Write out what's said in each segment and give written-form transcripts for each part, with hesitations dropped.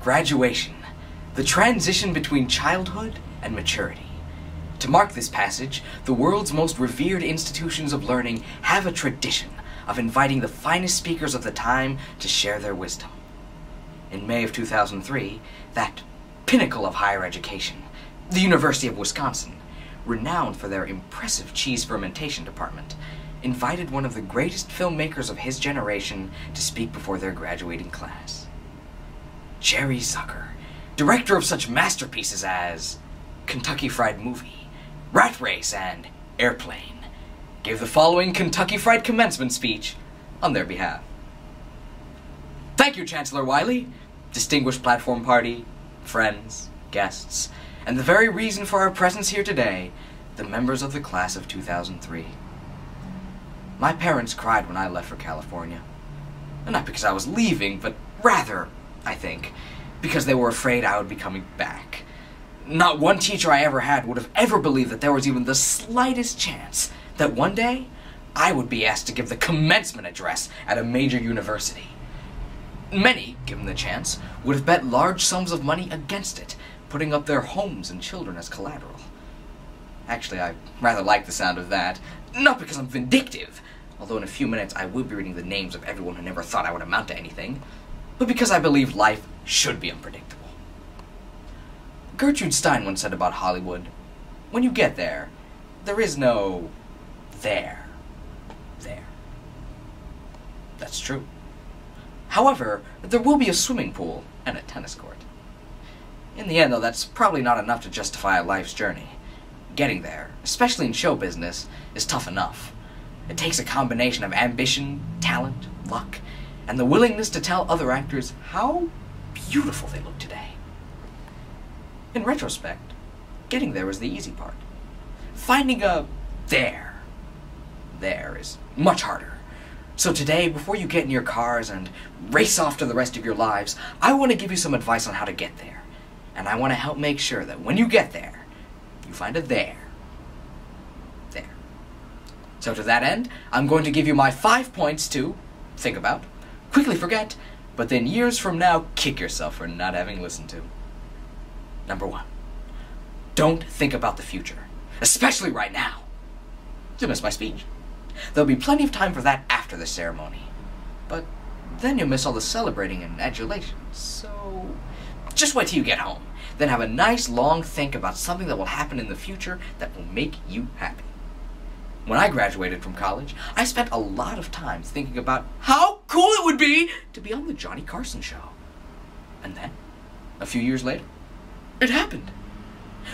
Graduation, the transition between childhood and maturity. To mark this passage, the world's most revered institutions of learning have a tradition of inviting the finest speakers of the time to share their wisdom. In May of 2003, that pinnacle of higher education, the University of Wisconsin, renowned for their impressive cheese fermentation department, invited one of the greatest filmmakers of his generation to speak before their graduating class. Jerry Zucker, director of such masterpieces as Kentucky Fried Movie, Rat Race, and Airplane, gave the following Kentucky Fried commencement speech on their behalf. Thank you, Chancellor Wiley, distinguished platform party, friends, guests, and the very reason for our presence here today, the members of the class of 2003. My parents cried when I left for California. Not because I was leaving, but rather, I think, because they were afraid I would be coming back. Not one teacher I ever had would have ever believed that there was even the slightest chance that one day I would be asked to give the commencement address at a major university. Many, given the chance, would have bet large sums of money against it, putting up their homes and children as collateral. Actually, I rather like the sound of that, not because I'm vindictive, although in a few minutes I will be reading the names of everyone who never thought I would amount to anything, but because I believe life should be unpredictable. Gertrude Stein once said about Hollywood, when you get there, there is no there. That's true. However, there will be a swimming pool and a tennis court. In the end, though, that's probably not enough to justify a life's journey. Getting there, especially in show business, is tough enough. It takes a combination of ambition, talent, luck, and the willingness to tell other actors how beautiful they look today. In retrospect, getting there is the easy part. Finding a there is much harder. So today, before you get in your cars and race off to the rest of your lives, I want to give you some advice on how to get there. And I want to help make sure that when you get there, you find a there. So to that end, I'm going to give you my 5 points to think about, quickly forget, but then years from now, kick yourself for not having listened to. Number 1, don't think about the future, especially right now. You missed my speech. There'll be plenty of time for that after the ceremony. But then you'll miss all the celebrating and adulation, so just wait till you get home. Then have a nice long think about something that will happen in the future that will make you happy. When I graduated from college, I spent a lot of time thinking about how cool it would be to be on the Johnny Carson show. And then, a few years later, it happened.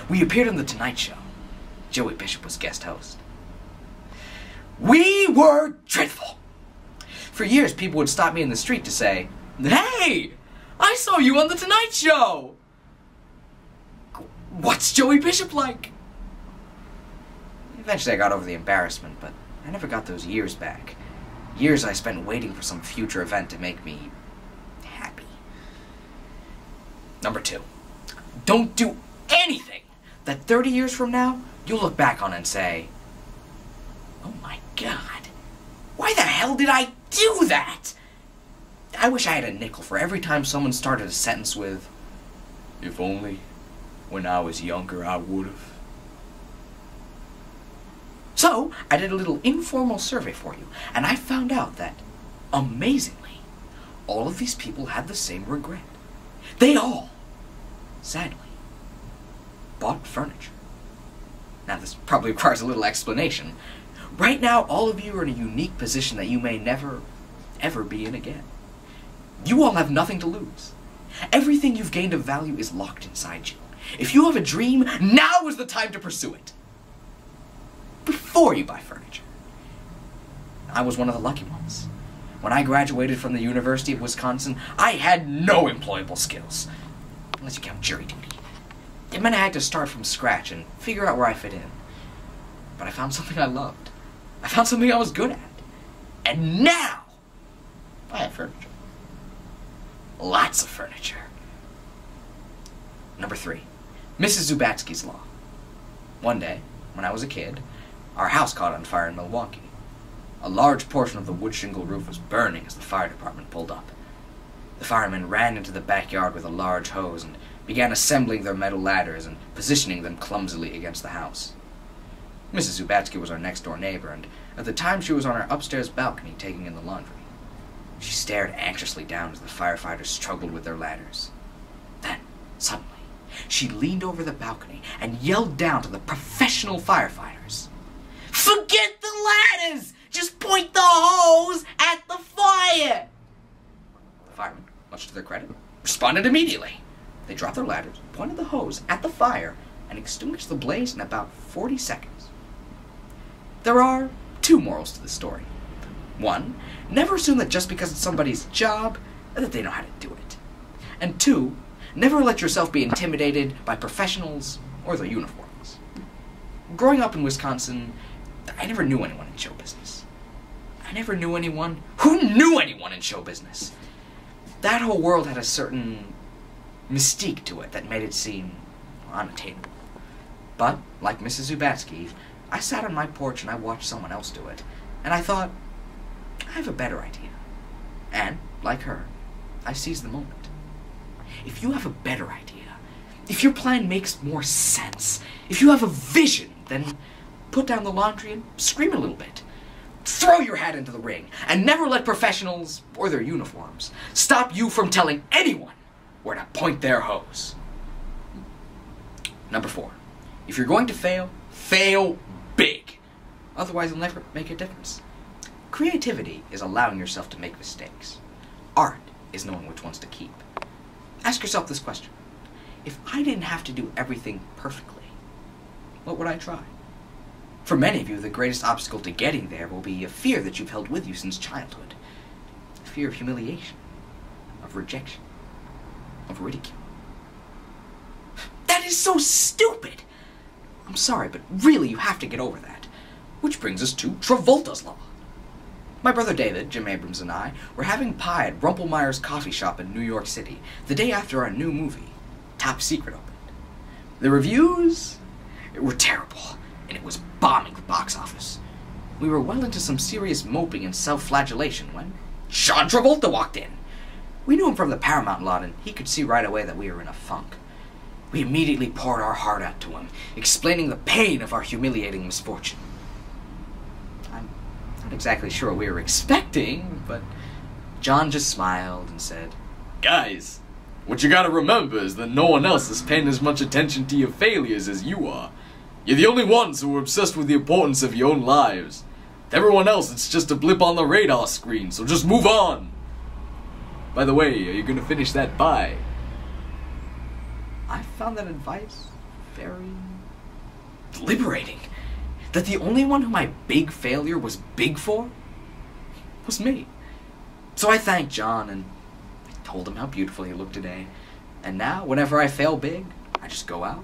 We appeared on The Tonight Show. Joey Bishop was guest host. We were dreadful. For years, people would stop me in the street to say, "Hey, I saw you on The Tonight Show. What's Joey Bishop like?" Eventually, I got over the embarrassment, but I never got those years back. Years I spent waiting for some future event to make me happy. Number 2, don't do anything that 30 years from now, you'll look back on and say, "Oh my God, why the hell did I do that?" I wish I had a nickel for every time someone started a sentence with, "If only when I was younger I would've." So, I did a little informal survey for you, and I found out that, amazingly, all of these people had the same regret. They all, sadly, bought furniture. Now, this probably requires a little explanation. Right now, all of you are in a unique position that you may never, ever be in again. You all have nothing to lose. Everything you've gained of value is locked inside you. If you have a dream, now is the time to pursue it. Before you buy furniture. I was one of the lucky ones. When I graduated from the University of Wisconsin, I had no employable skills. Unless you count jury duty. It meant I had to start from scratch and figure out where I fit in. But I found something I loved. I found something I was good at. And now, I have furniture. Lots of furniture. Number 3, Mrs. Zubatsky's Law. One day, when I was a kid, our house caught on fire in Milwaukee. A large portion of the wood shingle roof was burning as the fire department pulled up. The firemen ran into the backyard with a large hose and began assembling their metal ladders and positioning them clumsily against the house. Mrs. Zubatsky was our next-door neighbor, and at the time she was on her upstairs balcony taking in the laundry. She stared anxiously down as the firefighters struggled with their ladders. Then, suddenly, she leaned over the balcony and yelled down to the professional firefighters, "Forget the ladders! Just point the hose at the fire!" The firemen, much to their credit, responded immediately. They dropped their ladders, pointed the hose at the fire, and extinguished the blaze in about 40 seconds. There are two morals to this story. One, never assume that just because it's somebody's job, that they know how to do it. And two, never let yourself be intimidated by professionals or their uniforms. Growing up in Wisconsin, I never knew anyone in show business. I never knew anyone who knew anyone in show business. That whole world had a certain mystique to it that made it seem unattainable. But, like Mrs. Zubatsky, I sat on my porch and I watched someone else do it, and I thought, I have a better idea. And, like her, I seized the moment. If you have a better idea, if your plan makes more sense, if you have a vision, then put down the laundry and scream a little bit. Throw your hat into the ring, and never let professionals, or their uniforms, stop you from telling anyone where to point their hose. Number 4, if you're going to fail, fail big. Otherwise, you'll never make a difference. Creativity is allowing yourself to make mistakes. Art is knowing which ones to keep. Ask yourself this question. If I didn't have to do everything perfectly, what would I try? For many of you, the greatest obstacle to getting there will be a fear that you've held with you since childhood. A fear of humiliation, of rejection, of ridicule. That is so stupid! I'm sorry, but really you have to get over that. Which brings us to Travolta's Law. My brother David, Jim Abrams, and I were having pie at Rumpelmeyer's coffee shop in New York City the day after our new movie, Top Secret, opened. The reviews were terrible, and it was bombing the box office. We were well into some serious moping and self-flagellation when John Travolta walked in. We knew him from the Paramount lot, and he could see right away that we were in a funk. We immediately poured our heart out to him, explaining the pain of our humiliating misfortune. I'm not exactly sure what we were expecting, but John just smiled and said, "Guys, what you gotta remember is that no one else is paying as much attention to your failures as you are. You're the only ones who are obsessed with the importance of your own lives. To everyone else, it's just a blip on the radar screen, so just move on. By the way, are you gonna finish that pie?" I found that advice very liberating. That the only one who my big failure was big for was me. So I thanked John and I told him how beautiful he looked today. And now, whenever I fail big, I just go out,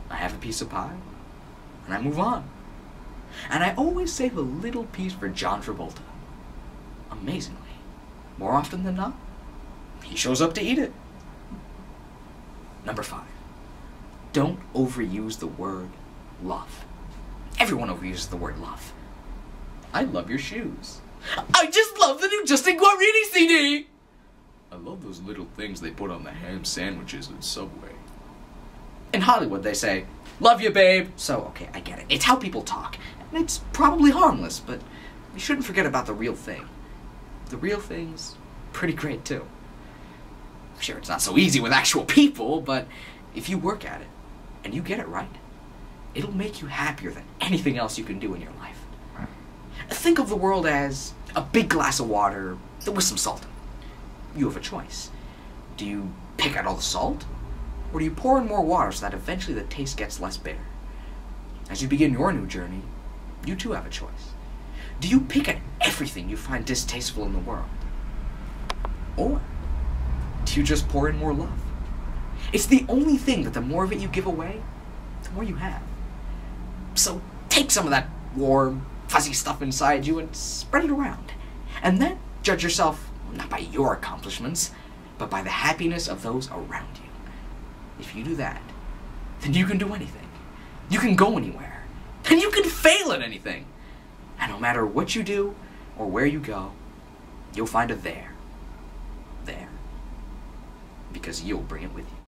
I have a piece of pie, and I move on. And I always save a little piece for John Travolta. Amazingly, more often than not, he shows up to eat it. Number 5, don't overuse the word love. Everyone overuses the word love. I love your shoes. I just love the new Justin Guarini CD! I love those little things they put on the ham sandwiches at Subway. In Hollywood, they say, "Love you, babe." So, okay, I get it. It's how people talk. And it's probably harmless, but we shouldn't forget about the real thing. The real thing's pretty great, too. Sure, it's not so easy with actual people, but if you work at it, and you get it right, it'll make you happier than anything else you can do in your life. Think of the world as a big glass of water with some salt in it. You have a choice. Do you pick out all the salt, or do you pour in more water so that eventually the taste gets less bitter? As you begin your new journey, you too have a choice. Do you pick at everything you find distasteful in the world? Or do you just pour in more love? It's the only thing that the more of it you give away, the more you have. So take some of that warm, fuzzy stuff inside you and spread it around. And then judge yourself not by your accomplishments, but by the happiness of those around you. If you do that, then you can do anything. You can go anywhere. And you can fail at anything. And no matter what you do or where you go, you'll find a there, because you'll bring it with you.